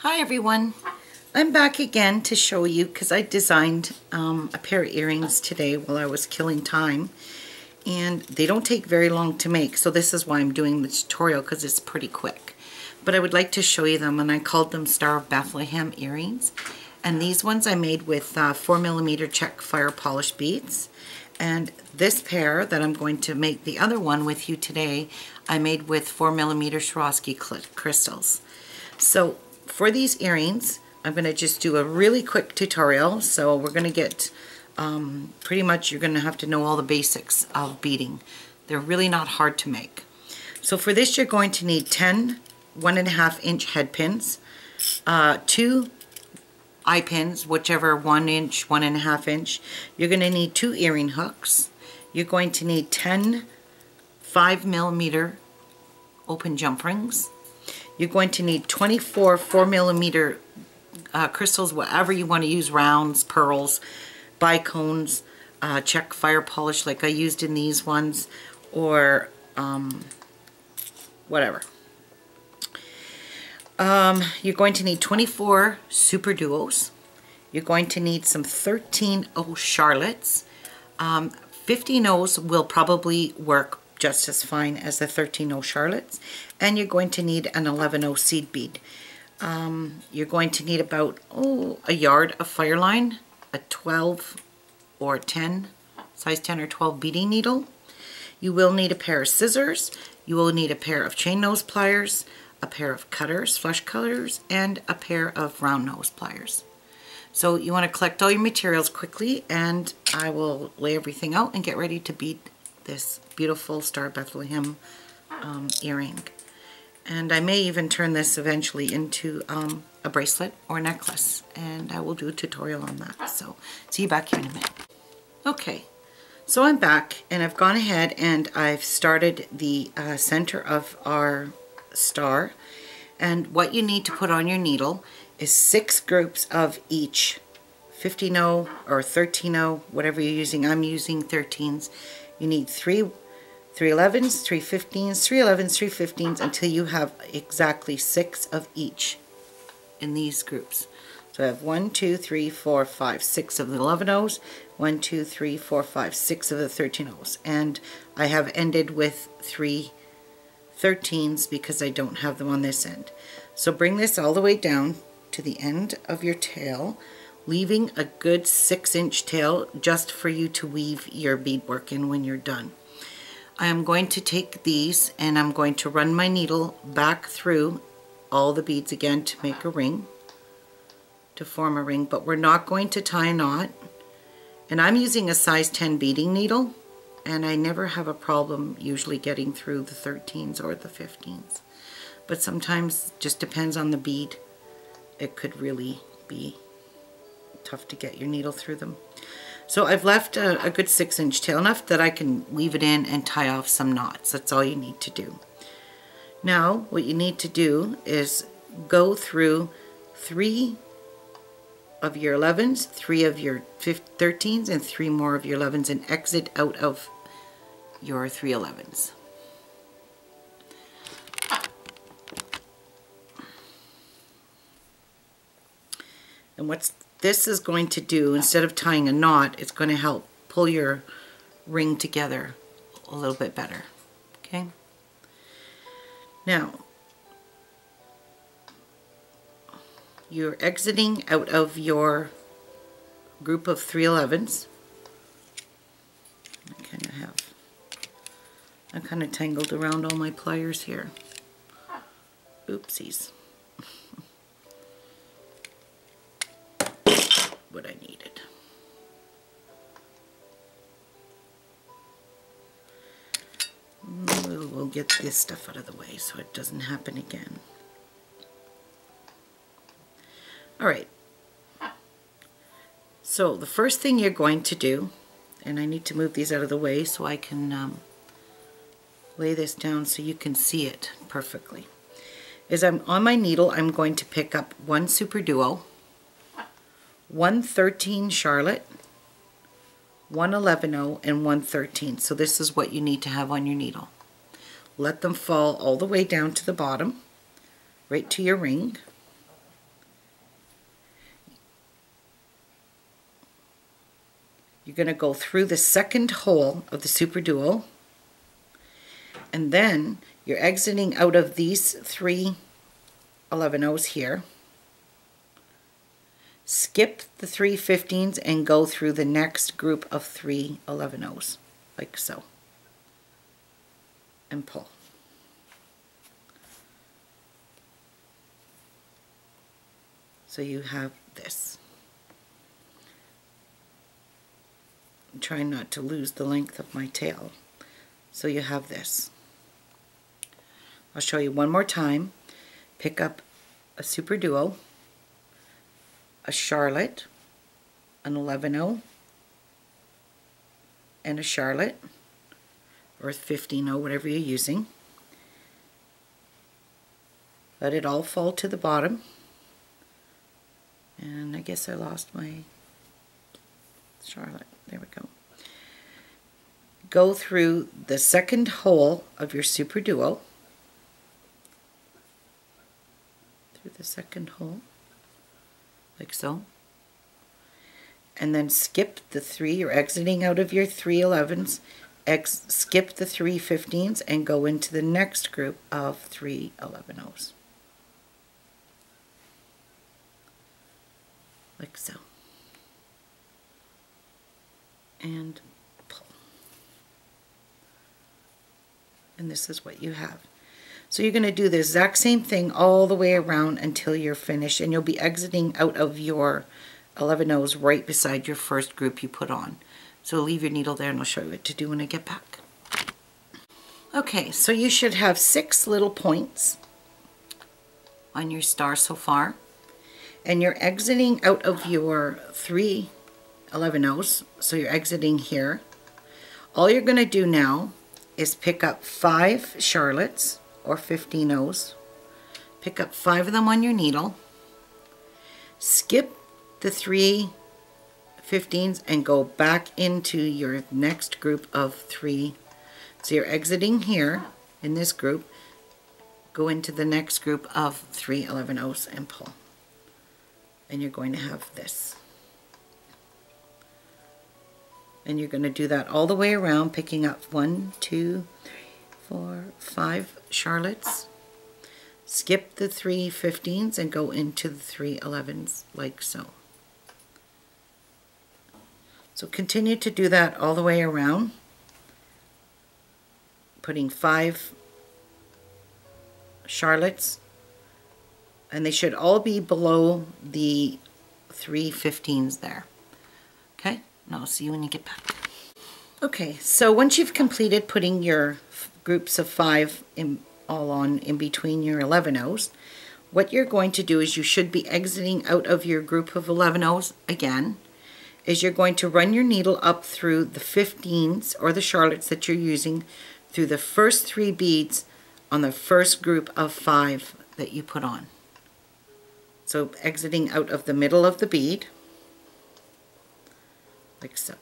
Hi everyone, I'm back again to show you because I designed a pair of earrings today while I was killing time, and they don't take very long to make, so this is why I'm doing the tutorial, because it's pretty quick. But I would like to show you them, and I called them Star of Bethlehem earrings. And these ones I made with 4mm Czech Firepolish beads. And this pair that I'm going to make the other one with you today, I made with 4mm Swarovski crystals. So for these earrings, I'm going to just do a really quick tutorial. So we're going to get, pretty much you're going to have to know all the basics of beading. They're really not hard to make. So for this you're going to need 10 1.5-inch head pins, 2 eye pins, whichever 1 inch, 1.5 inch. You're going to need 2 earring hooks. You're going to need 10 5mm open jump rings. You're going to need 24 4mm crystals, whatever you want to use, rounds, pearls, bicones, Czech Firepolish like I used in these ones, or whatever. You're going to need 24 superduos. You're going to need some 13-0 Charlottes. 15-0s will probably work just as fine as the 13-0 Charlottes. And you're going to need an 11-0 seed bead. You're going to need about a yard of fire line, a 12 or 10, size 10 or 12 beading needle. You will need a pair of scissors. You will need a pair of chain nose pliers, a pair of cutters, flush cutters, and a pair of round nose pliers. So you want to collect all your materials quickly, and I will lay everything out and get ready to bead this beautiful Star of Bethlehem earring. And I may even turn this eventually into a bracelet or necklace, and I will do a tutorial on that. So see you back here in a minute. Okay, so I'm back, and I've gone ahead and I've started the center of our star, and what you need to put on your needle is 6 groups of each 15-0 or 13-0, whatever you're using. I'm using 13s. You need 3 11s, 3 15s, 3 11s, 3 15s until you have exactly 6 of each in these groups. So I have 1 2 3 4 5 6 of the 11-0s, 1 2 3 4 5 6 of the 13-0s, and I have ended with 3 13s because I don't have them on this end. So bring this all the way down to the end of your tail, leaving a good 6-inch tail just for you to weave your beadwork in when you're done. I am going to take these and I'm going to run my needle back through all the beads again to make a ring, to form a ring, but we're not going to tie a knot. And I'm using a size 10 beading needle, and I never have a problem usually getting through the 13s or the 15s. But sometimes it just depends on the bead. It could really be tough to get your needle through them. So I've left a good 6-inch tail, enough that I can weave it in and tie off some knots. That's all you need to do. Now what you need to do is go through 3 of your 11s, 3 of your 13s, and 3 more of your 11s, and exit out of your 3 11s. And what this is going to do, instead of tying a knot, it's going to help pull your ring together a little bit better. Okay? Now, you're exiting out of your group of 3 11s. I'm kind of tangled around all my pliers here. Oopsies. What I needed. We'll get this stuff out of the way so it doesn't happen again. Alright. So the first thing you're going to do, and I need to move these out of the way so I can lay this down so you can see it perfectly, is I'm on my needle, I'm going to pick up 1 superduo, 1 13 Charlotte, 1 11-0, and 1 13. So this is what you need to have on your needle. Let them fall all the way down to the bottom, right to your ring. you're going to go through the second hole of the superduo, and then you're exiting out of these 3 11-ohs here. Skip the 3 15s and go through the next group of 3 11-ohs, like so, and pull. So you have this. I'm trying not to lose the length of my tail. So you have this. I'll show you one more time. Pick up a superduo, a charlotte, an 11-oh, and a charlotte, or a 15-oh, whatever you're using. Let it all fall to the bottom. And I guess I lost my charlotte. There we go. Go through the second hole of your superduo. Through the second hole, like so. And then skip the 3. You're exiting out of your 3 11s. Skip the 3 15s and go into the next group of 3 11-ohs. Like so. And pull. And this is what you have. So you're going to do the exact same thing all the way around until you're finished, and you'll be exiting out of your 11-ohs right beside your first group you put on. So leave your needle there and I'll show you what to do when I get back. Okay, so you should have 6 little points on your star so far. And you're exiting out of your 3 11-ohs, so you're exiting here. All you're going to do now is pick up 5 charlottes or 15-ohs. Pick up 5 of them on your needle. Skip the 3 15s and go back into your next group of 3. So you're exiting here in this group. Go into the next group of 3 11-ohs and pull. And you're going to have this. And you're going to do that all the way around, picking up 1, 2, 3, 4, 5 charlottes. Skip the 3 15s and go into the 3 11s like so. So continue to do that all the way around, putting 5 charlottes, and they should all be below the 3 15s there. Okay, and I'll see you when you get back. Okay, so once you've completed putting your groups of 5 all on in between your 11-ohs, what you're going to do is you should be exiting out of your group of 11-ohs again, is you're going to run your needle up through the 15s or the charlottes that you're using through the first 3 beads on the first group of 5 that you put on. So exiting out of the middle of the bead, like so.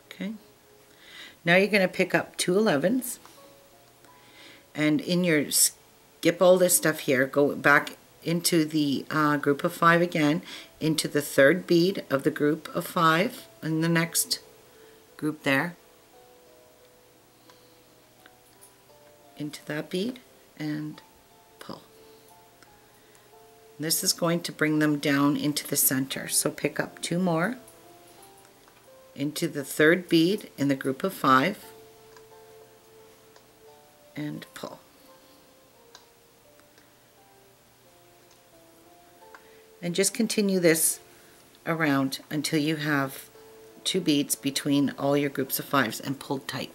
Okay. Now you're going to pick up 2 11s, and in your skip all this stuff here, go back into the group of 5 again, into the 3rd bead of the group of 5 in the next group there, into that bead and pull. This is going to bring them down into the center, so pick up 2 more into the 3rd bead in the group of 5 and pull. And just continue this around until you have 2 beads between all your groups of 5s and pull tight.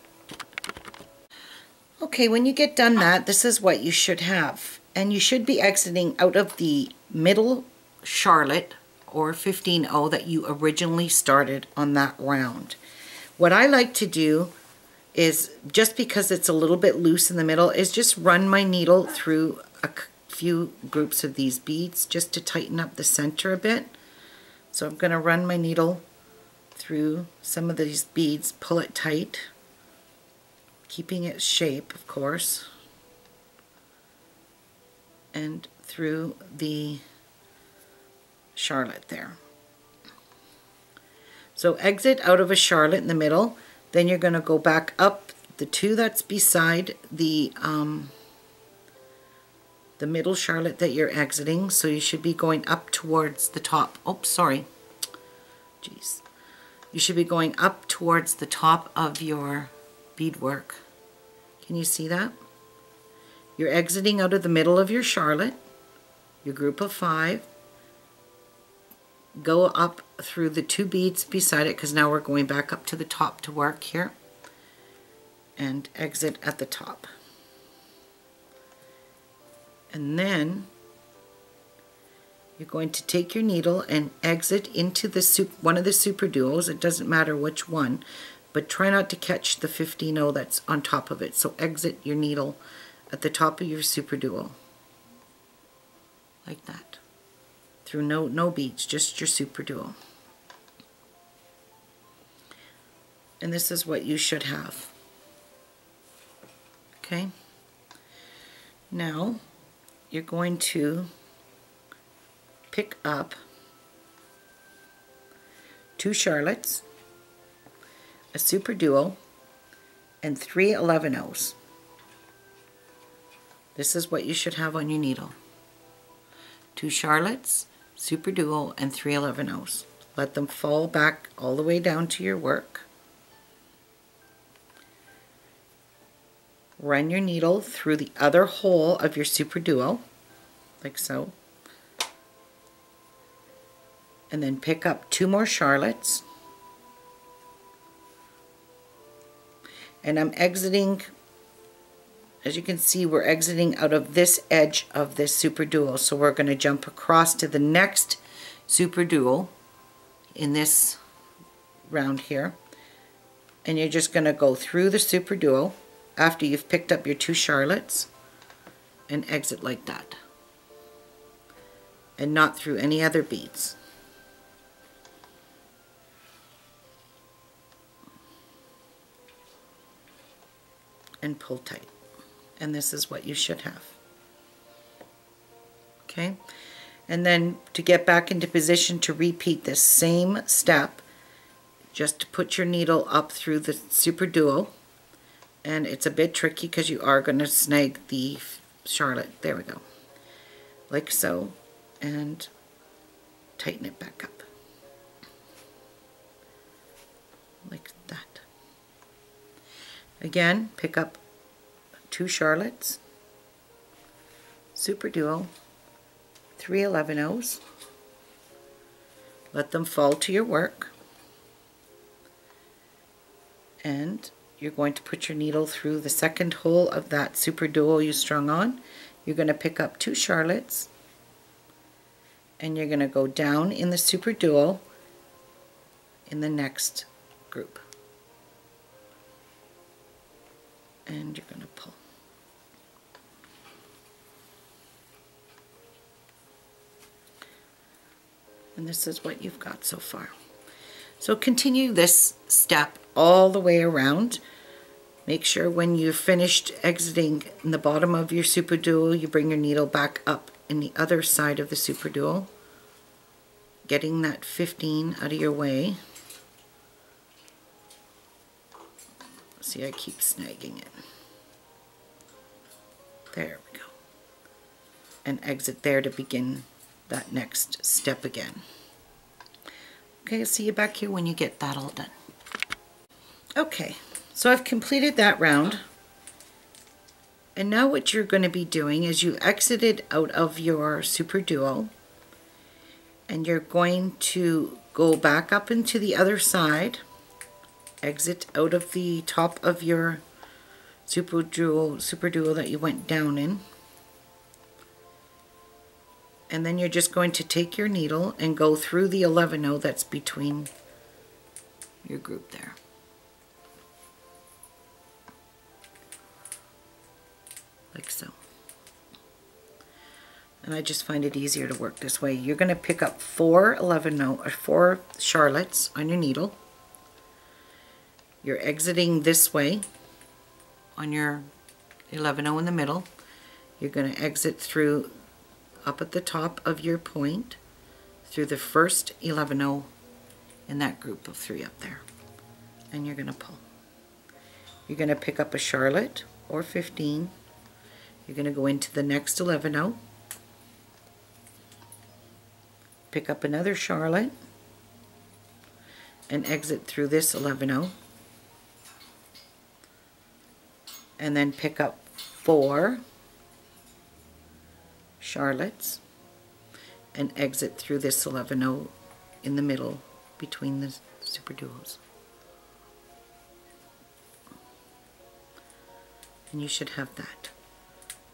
Okay, when you get done that, this is what you should have. And you should be exiting out of the middle charlotte or 15-oh that you originally started on that round. What I like to do is, just because it's a little bit loose in the middle, is just run my needle through a few groups of these beads just to tighten up the center a bit. So I'm going to run my needle through some of these beads, pull it tight, keeping its shape, of course, and through the charlotte there. So exit out of a charlotte in the middle, then you're going to go back up the two that's beside the middle charlotte that you're exiting. So you should be going up towards the top. Oh, sorry. Jeez. You should be going up towards the top of your beadwork. Can you see that? You're exiting out of the middle of your charlotte, your group of 5. Go up through the 2 beads beside it, because now we're going back up to the top to work here, and exit at the top. And then you're going to take your needle and exit into the one of the superduos. It doesn't matter which one, but try not to catch the 15-0 that's on top of it. So exit your needle at the top of your superduo, like that. Through no beads, just your superduo. And this is what you should have. Okay? Now, you're going to pick up 2 charlottes, a superduo, and 3 11-0s. This is what you should have on your needle. 2 charlottes, superduo, and 3 11-0s. Let them fall back all the way down to your work. Run your needle through the other hole of your superduo, like so. And then pick up 2 more charlottes. And I'm exiting, as you can see, we're exiting out of this edge of this superduo. So we're going to jump across to the next superduo in this round here. And you're just going to go through the superduo after you've picked up your 2 charlottes and exit like that. And not through any other beads. And pull tight. And this is what you should have. Okay? And then to get back into position to repeat this same step, just put your needle up through the superduo. And it's a bit tricky because you are going to snag the charlotte. There we go. Like so. And tighten it back up. Like that. Again, pick up 2 charlottes, superduo, 3 11-0s. Let them fall to your work. And you're going to put your needle through the second hole of that superduo you strung on. You're going to pick up 2 charlottes, and you're going to go down in the superduo in the next group. And you're going to pull. And this is what you've got so far. So continue this step all the way around. Make sure when you're finished exiting in the bottom of your superduo, you bring your needle back up in the other side of the superduo, getting that 15 out of your way. See, I keep snagging it. There we go. And exit there to begin that next step again. Okay, I'll see you back here when you get that all done. Okay, so I've completed that round. And now what you're going to be doing is you exited out of your superduo, and you're going to go back up into the other side, exit out of the top of your superduo that you went down in, and then you're just going to take your needle and go through the 11-0 that's between your group there. Like so. And I just find it easier to work this way. You're going to pick up 4 charlottes on your needle. You're exiting this way on your 11-0 in the middle. You're going to exit through up at the top of your point through the first 11 in that group of 3 up there. And you're going to pull. You're going to pick up a charlotte or 15. You're going to go into the next 11, pick up another charlotte, and exit through this 11, and then pick up 4 charlottes and exit through this 11 in the middle between the superduos. And you should have that.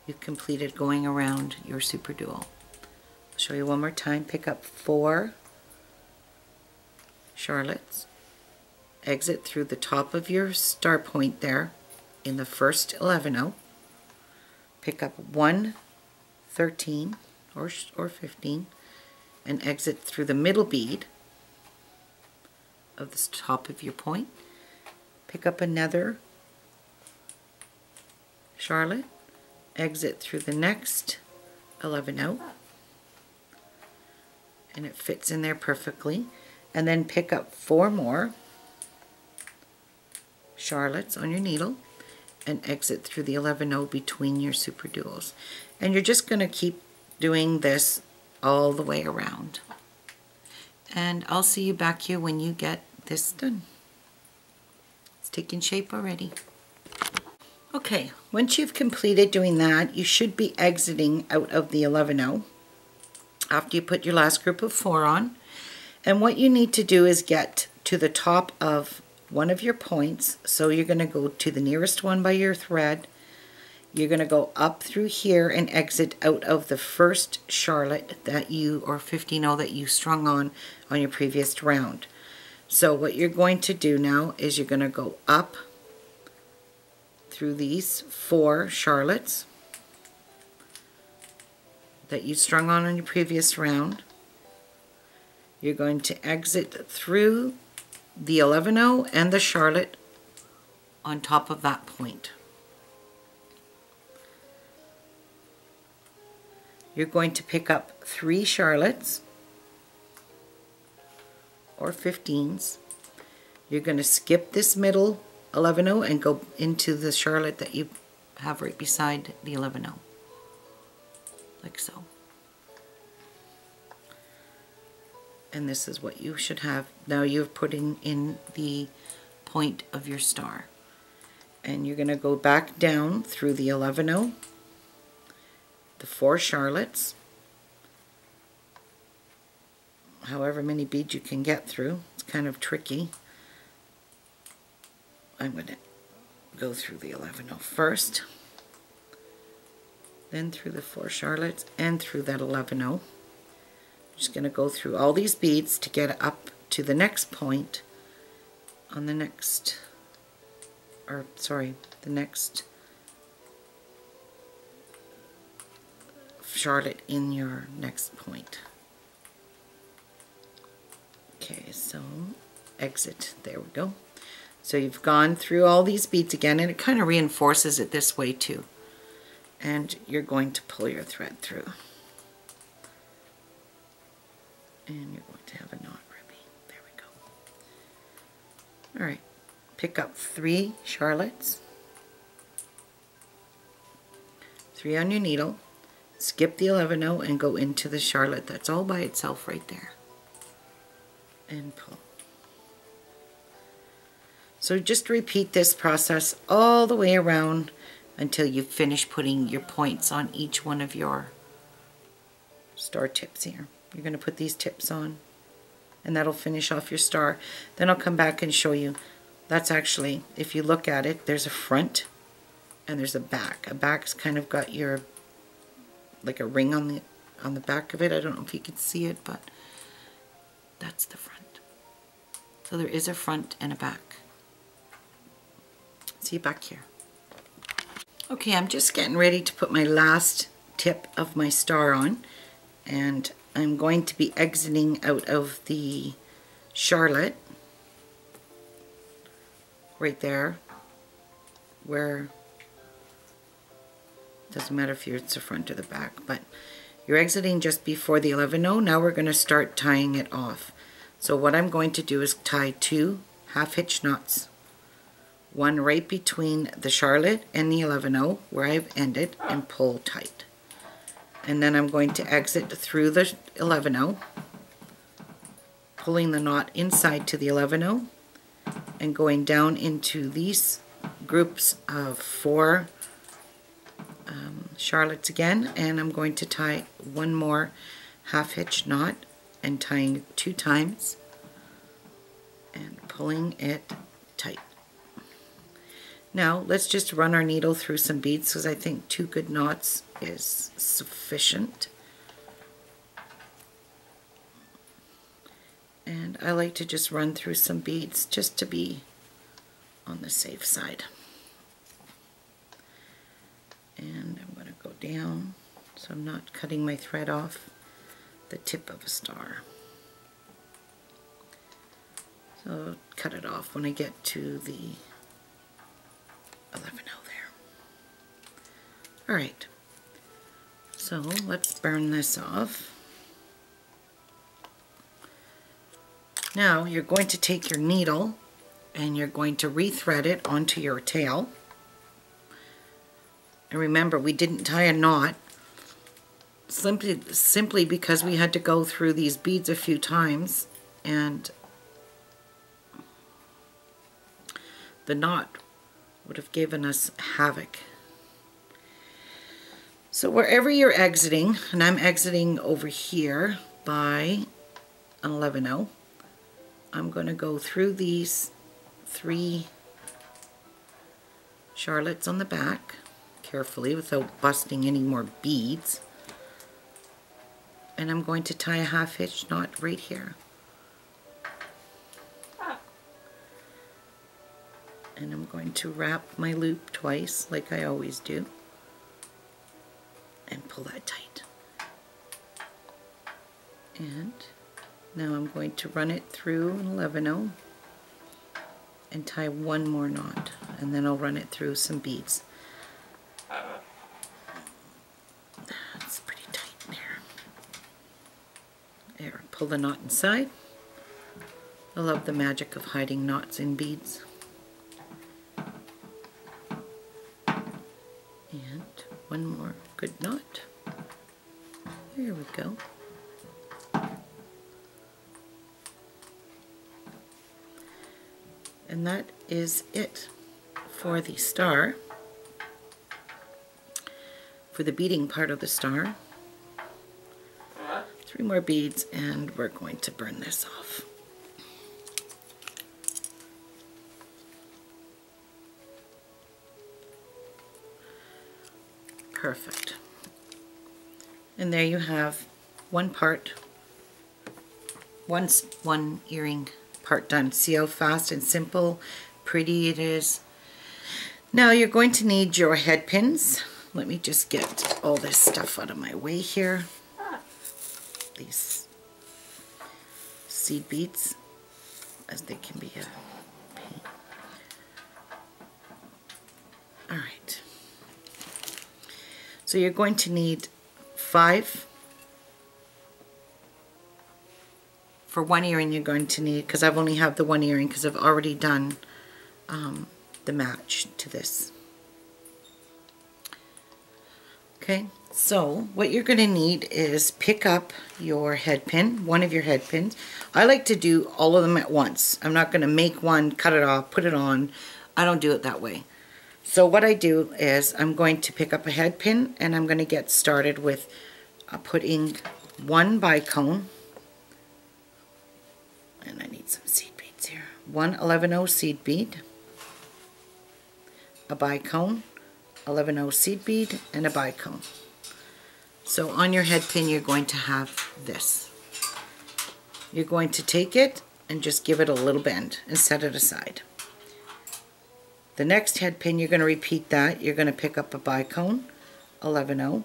You've completed going around your superduo. I'll show you one more time. Pick up 4 charlottes, exit through the top of your star point there in the first 11, pick up 1 13 or 15 and exit through the middle bead of the top of your point, pick up another charlotte, exit through the next 11 out, and it fits in there perfectly, and then pick up 4 more charlottes on your needle and exit through the 11 between your superduos. And you're just going to keep doing this all the way around. And I'll see you back here when you get this done. It's taking shape already. Okay, once you've completed doing that, you should be exiting out of the 11 after you put your last group of 4 on. And what you need to do is get to the top of one of your points. So you're going to go to the nearest one by your thread. You're going to go up through here and exit out of the first charlotte that you, or 15 that you strung on your previous round. So what you're going to do now is you're going to go up through these 4 charlottes that you strung on your previous round. You're going to exit through the 11 and the charlotte on top of that point. You're going to pick up 3 charlottes or 15s. You're going to skip this middle 11 and go into the charlotte that you have right beside the 11, like so. And this is what you should have. Now you're putting in the point of your star. And you're going to go back down through the 11, the 4 charlottes, however many beads you can get through. It's kind of tricky. I'm going to go through the 11 first, then through the 4 charlottes and through that 11. I'm just going to go through all these beads to get up to the next point on the next, or sorry, the next charlotte in your next point. Okay, so exit, there we go. So you've gone through all these beads again, and it kind of reinforces it this way too. And you're going to pull your thread through. And you're going to have a knot, Ruby. There we go. Alright, pick up 3 charlottes, 3 on your needle, skip the 11 and go into the charlotte that's all by itself right there. And pull. So just repeat this process all the way around until you finish putting your points on each one of your star tips here. You're going to put these tips on, and that'll finish off your star. Then I'll come back and show you. That's actually, if you look at it, there's a front and there's a back. A back's kind of got your, like a ring on the back of it. I don't know if you can see it, but that's the front. So there is a front and a back. See you back here. Okay, I'm just getting ready to put my last tip of my star on, and I'm going to be exiting out of the charlotte right there, where, doesn't matter if it's the front or the back, but You're exiting just before the 11-0. Now we're going to start tying it off. So what I'm going to do is tie 2 half-hitch knots. One right between the charlotte and the 11-0 where I've ended, and pull tight. And then I'm going to exit through the 11-0, pulling the knot inside to the 11-0 and going down into these groups of 4 charlottes again, and I'm going to tie one more half-hitch knot and tying 2 times and pulling it tight. Now let's just run our needle through some beads, because I think 2 good knots is sufficient. And I like to just run through some beads just to be on the safe side. And I'm going to go down so I'm not cutting my thread off the tip of a star. So cut it off when I get to the 11-0 there. Alright, so let's burn this off. Now you're going to take your needle and you're going to rethread it onto your tail. And remember, we didn't tie a knot simply because we had to go through these beads a few times, and the knot would have given us havoc. So wherever you're exiting, and I'm exiting over here by an 11-0, I'm going to go through these 3 charlottes on the back carefully without busting any more beads, and I'm going to tie a half-hitch knot right here. And I'm going to wrap my loop twice like I always do and pull that tight. And now I'm going to run it through an 11-0 and tie one more knot, and then I'll run it through some beads. That's pretty tight there. There, pull the knot inside. I love the magic of hiding knots in beads. And one more good knot. There we go. And that is it for the star, for the beading part of the star. 3 more beads and we're going to burn this off. Perfect. And there you have one part, one earring part done. See how fast and simple, pretty it is. Now you're going to need your head pins. Let me just get all this stuff out of my way here. These seed beads, as they can be a pain. Alright. So you're going to need 5. For one earring you're going to need, because I've only have the one earring because I've already done the match to this. Okay, so what you're going to need is pick up your head pin, one of your head pins. I like to do all of them at once. I'm not going to make one, cut it off, put it on. I don't do it that way. So what I do is I'm going to pick up a head pin and I'm going to get started with putting one bicone. And I need some seed beads here. One 11-0 seed bead, a bicone, 11-0 seed bead, and a bicone. So on your head pin you're going to have this. You're going to take it and just give it a little bend and set it aside. The next head pin you're going to repeat that. You're going to pick up a bicone, 11-0,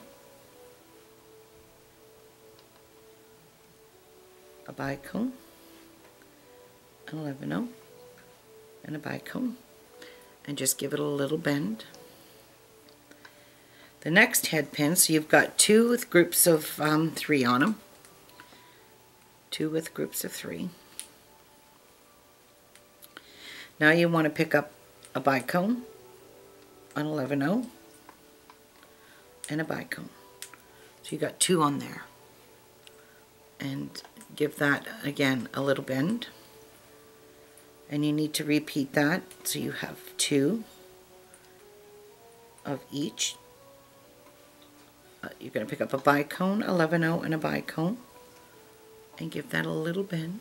a bicone, 11-0, and a bicone, and just give it a little bend. The next head pin, so you've got 2 with groups of 3 on them. 2 with groups of 3. Now you want to pick up a bicone, an 11-0, and a bicone. So you got 2 on there. And give that again a little bend. And you need to repeat that, so you have 2 of each. You're going to pick up a bicone, 11-0, and a bicone, and give that a little bend.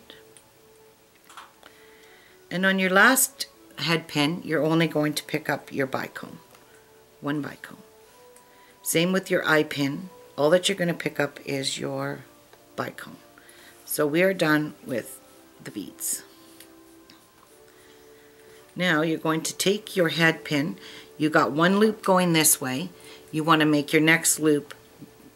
And on your last head pin, you're only going to pick up your bicone, 1 bicone. Same with your eye pin. All that you're going to pick up is your bicone. So we are done with the beads. Now you're going to take your head pin. You got 1 loop going this way. You want to make your next loop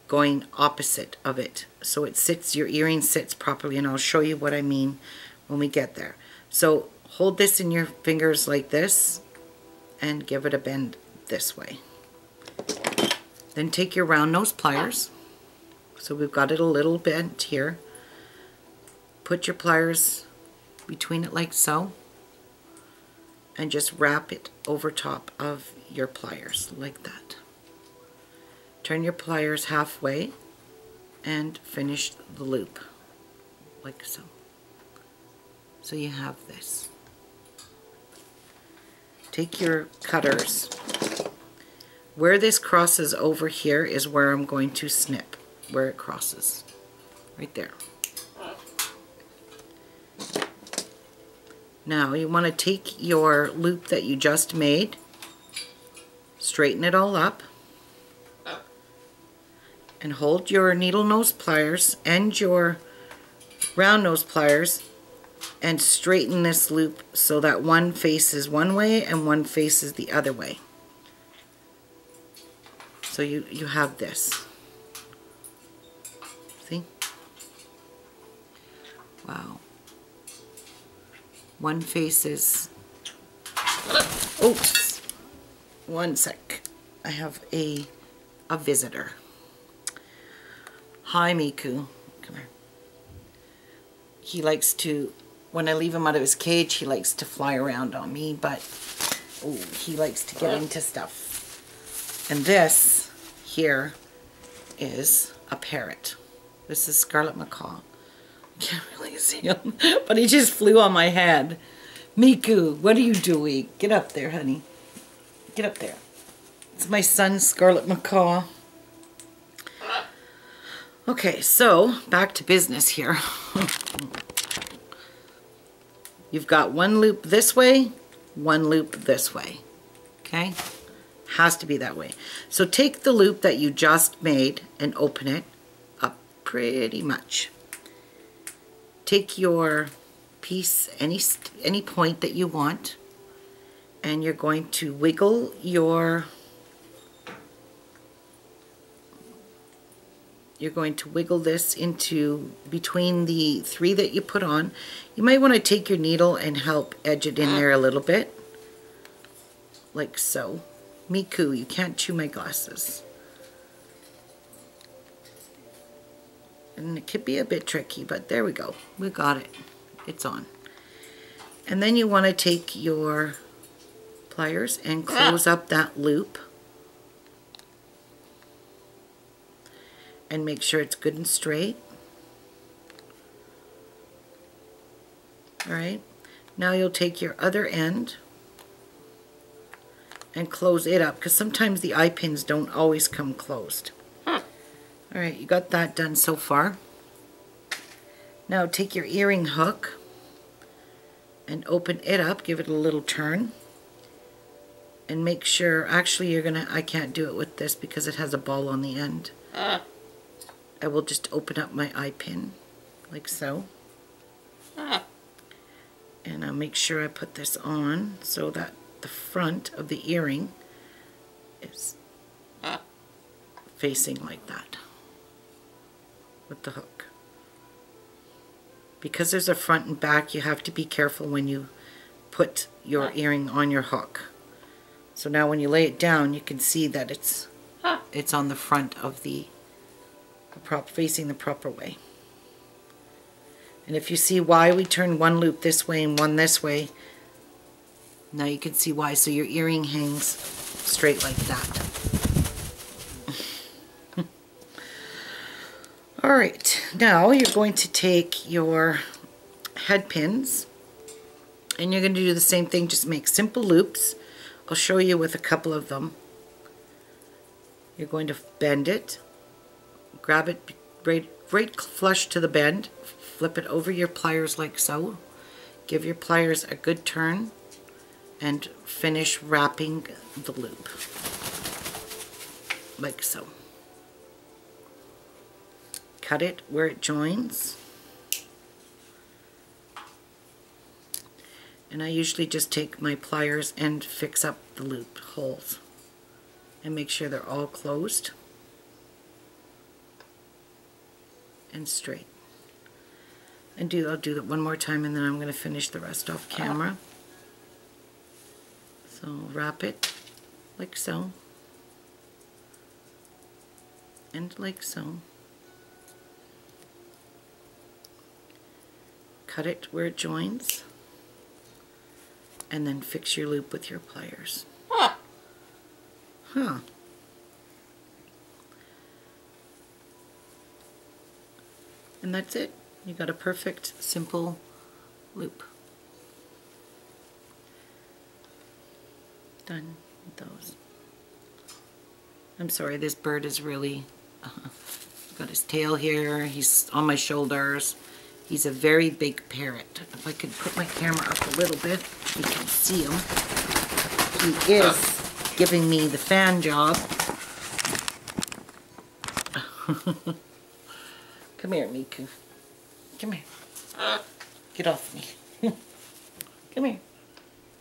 going opposite of it, so it sits, your earring sits properly, and I'll show you what I mean when we get there. So hold this in your fingers like this and give it a bend this way. Then take your round nose pliers. So we've got it a little bent here. Put your pliers between it like so, and just wrap it over top of your pliers like that. Turn your pliers halfway and finish the loop like so. So you have this. Take your cutters. Where this crosses over here is where I'm going to snip, where it crosses, right there. Now you want to take your loop that you just made, straighten it all up, and hold your needle nose pliers and your round nose pliers and straighten this loop so that one faces one way and one faces the other way. So you have this. See? Wow. One faces... Oops. One sec. I have a visitor. Hi, Miku. Come here. He likes to, when I leave him out of his cage, he likes to fly around on me, but he likes to get into stuff. And this here is a parrot. This is scarlet macaw. Can't really see him, but he just flew on my head. Miku, what are you doing? Get up there, honey. Get up there. It's my son's scarlet macaw. Okay, so back to business here. You've got 1 loop this way, 1 loop this way. Okay? Has to be that way. So take the loop that you just made and open it up pretty much. Take your piece, any point that you want, and you're going to wiggle your this into between the 3 that you put on. You might want to take your needle and help edge it in there a little bit, like so. Miku, you can't chew my glasses. And it could be a bit tricky, but there we go. We got it. It's on. And then you want to take your pliers and close up that loop. And make sure it's good and straight. Alright. Now you'll take your other end and close it up, because sometimes the eye pins don't always come closed. Alright, you got that done so far. Now take your earring hook and open it up, give it a little turn, and make sure, actually I can't do it with this because it has a ball on the end. I will just open up my eye pin like so. And I'll make sure I put this on so that the front of the earring is facing like that with the hook. Because there's a front and back, you have to be careful when you put your earring on your hook. So now when you lay it down, you can see that it's it's on the front of the prop, facing the proper way. And if you see why we turn one loop this way and one this way, now you can see why. So your earring hangs straight like that. Alright, now you're going to take your head pins and you're going to do the same thing, just make simple loops. I'll show you with a couple of them. You're going to bend it, grab it right flush to the bend, flip it over your pliers like so, give your pliers a good turn, and finish wrapping the loop like so. Cut it where it joins, and I usually just take my pliers and fix up the loop holes and make sure they're all closed and straight. And I'll do that one more time, and then I'm going to finish the rest off camera. So wrap it like so, and like so. Cut it where it joins, and then fix your loop with your pliers. Huh. And that's it. You got a perfect, simple loop. Done with those. I'm sorry, this bird is really got his tail here. He's on my shoulders. He's a very big parrot. If I could put my camera up a little bit, you can see him. He is giving me the fan job. Come here, Miku. Come here. Get off me. Come here.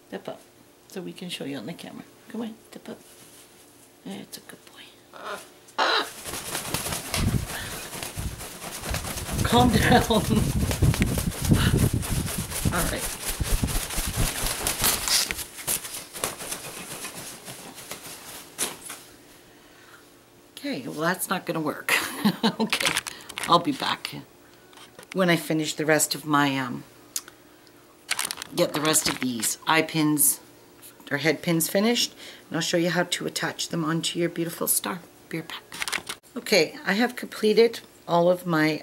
Step up so we can show you on the camera. Come on, step up. That's a good boy. Calm down. All right. Okay, well that's not going to work. Okay, I'll be back when I finish the rest of my, get the rest of these eye pins or head pins finished, and I'll show you how to attach them onto your beautiful star. Be right back. Okay, I have completed all of my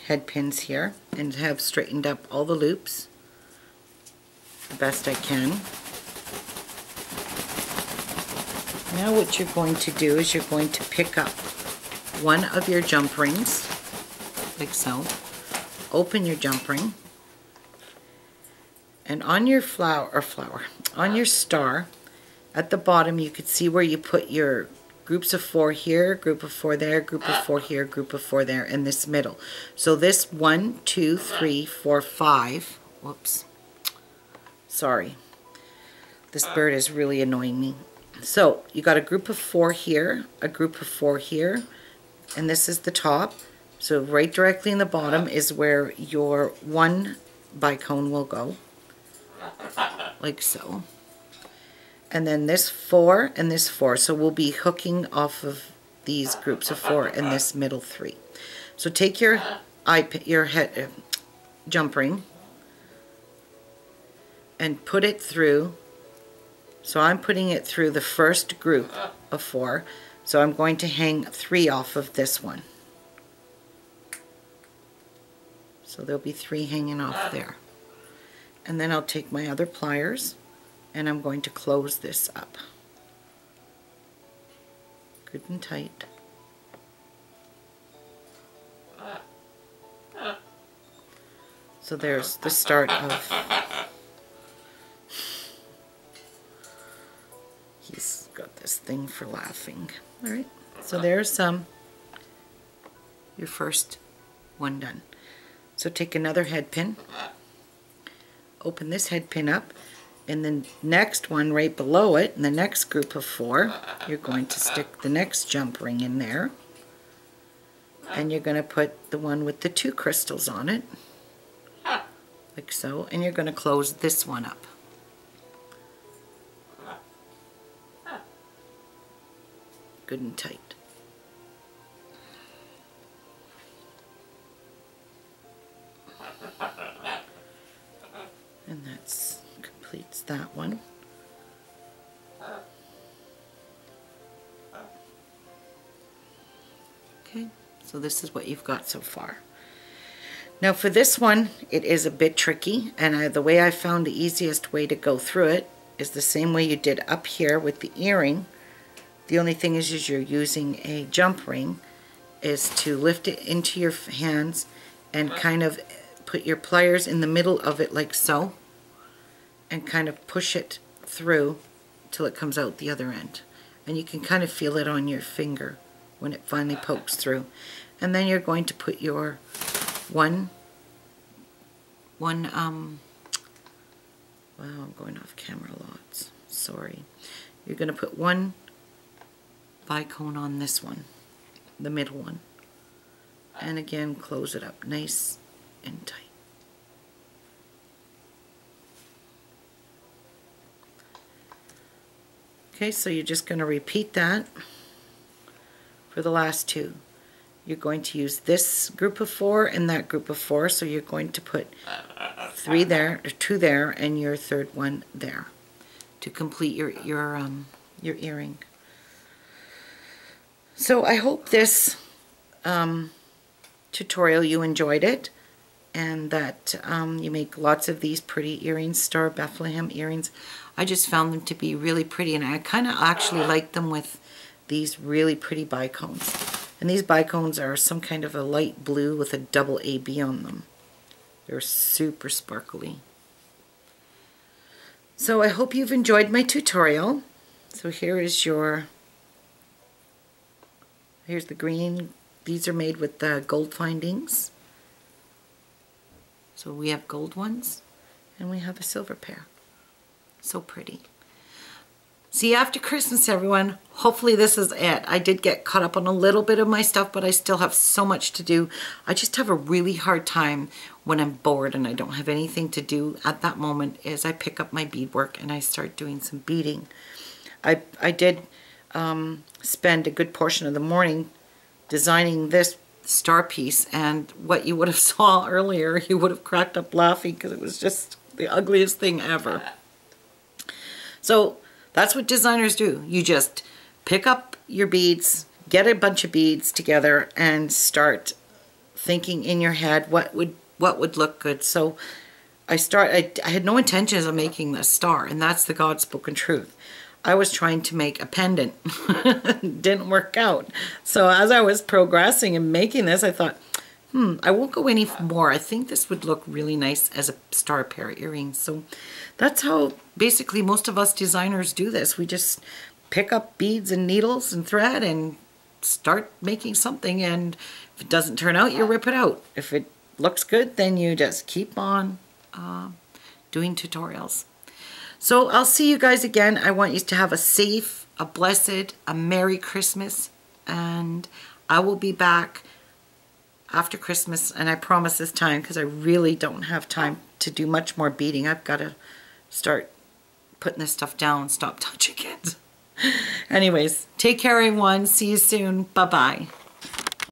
head pins here and have straightened up all the loops the best I can. Now what you're going to do is you're going to pick up one of your jump rings, like so. Open your jump ring, and on your on your star, at the bottom you could see where you put your groups of 4 here, group of 4 there, group of 4 here, group of 4 there, in this middle. So this 1, 2, 3, 4, 5, whoops, sorry, this bird is really annoying me. So you got a group of 4 here, a group of 4 here, and this is the top. So right directly in the bottom is where your 1 bicone will go, like so. And then this 4 and this 4. So we'll be hooking off of these groups of 4 and this middle 3. So take your head jump ring and put it through. So I'm putting it through the first group of 4. So I'm going to hang 3 off of this one. So there'll be 3 hanging off there. And then I'll take my other pliers and I'm going to close this up good and tight. So there's the start of, he's got this thing for laughing. Alright, so there's your first one done. So take another head pin, open this head pin up, and then next one right below it, in the next group of 4, you're going to stick the next jump ring in there, and you're going to put the one with the 2 crystals on it, like so, and you're going to close this one up. good and tight. And that completes that one. Okay, so this is what you've got so far. Now for this one, it is a bit tricky, and the way I found the easiest way to go through it is the same way you did up here with the earring. The only thing is you're using a jump ring, is to lift it into your hands and kind of put your pliers in the middle of it like so, and kind of push it through till it comes out the other end. And you can kind of feel it on your finger when it finally pokes through. And then you're going to put your wow, I'm going off camera lots, sorry. You're going to put one bicone on this one, the middle one, and again close it up nice and tight. Okay, so you're just going to repeat that for the last two. You're going to use this group of 4 and that group of 4, so you're going to put 3 there, or 2 there, and your third one there to complete your earring. So I hope this tutorial you enjoyed it, and that you make lots of these pretty earrings, Star Bethlehem earrings. I just found them to be really pretty, and I kind of actually like them with these really pretty bicones. And these bicones are some kind of a light blue with a double AB on them. They're super sparkly. So I hope you've enjoyed my tutorial. So here's the green. These are made with the gold findings. So we have gold ones, and we have a silver pair. So pretty. See you after Christmas, everyone. Hopefully this is it. I did get caught up on a little bit of my stuff, but I still have so much to do. I just have a really hard time when I'm bored and I don't have anything to do at that moment, is I pick up my beadwork and I start doing some beading. I did spend a good portion of the morning designing this star piece, and what you would have saw earlier, you would have cracked up laughing because it was just the ugliest thing ever. So that's what designers do. You just pick up your beads, get a bunch of beads together, and start thinking in your head what would look good. So I had no intentions of making this star, and that's the God-spoken truth. I was trying to make a pendant. Didn't work out. So as I was progressing and making this, I thought, I won't go any more. I think this would look really nice as a star pair of earrings. So that's how basically most of us designers do this. We just pick up beads and needles and thread and start making something, and if it doesn't turn out, you rip it out. If it looks good, then you just keep on doing tutorials. So I'll see you guys again. I want you to have a safe, a blessed, a Merry Christmas, and I will be back after Christmas, and I promise this time, because I really don't have time to do much more beading. I've got to start putting this stuff down, stop touching it. Anyways, take care everyone. See you soon. Bye-bye.